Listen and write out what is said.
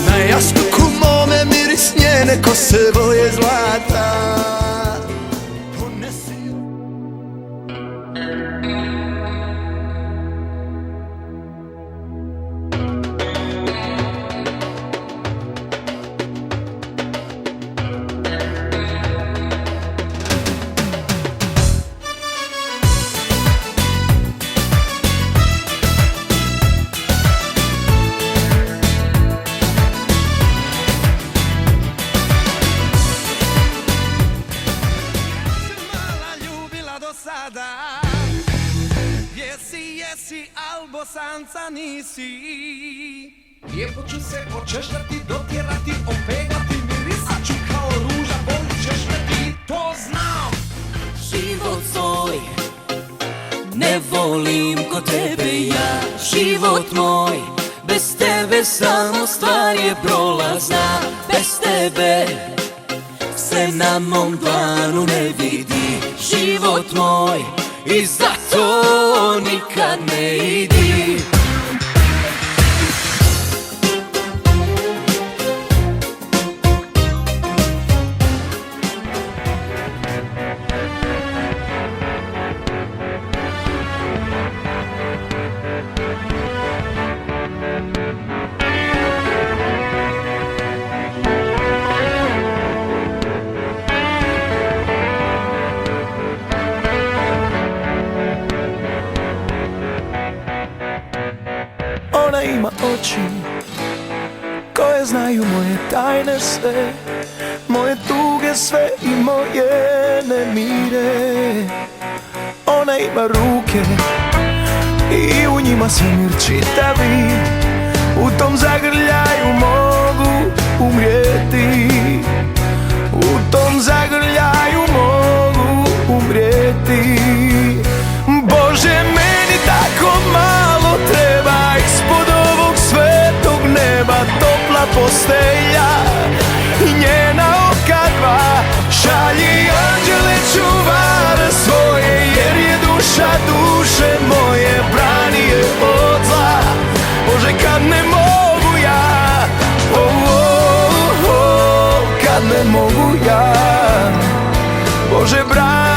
Na jastuku mome miris njene kose boje zlata. Jesi, al Bosanca nisi. Lijepo ću se počešljati, dotjerati, opegati, mirisat ću kao ruža, volit ćeš me ti, to znam. Život svoj ne volim ko tebe ja. Život moj bez tebe samo stvar je prolazna. Bez tebe se na mom planu ne vidi. Život moj i zato nikad ne idi. Ona ima oči koje znaju moje tajne sve, moje tuge sve i moje nemire. Ona ima ruke i u njima svemir čitavi. U tom zagrljaju mogu umrijeti. U tom zagrljaju mogu umrijeti. Bože, meni tako malo treba ispod ovog svetog neba. Topla postelja i njena oka dva. Šalji anđele čuvare svoje, jer je duša duše moje. Brani je od zla, Bože, kad ne mogu ja. Kad ne mogu ja, Bože, brani.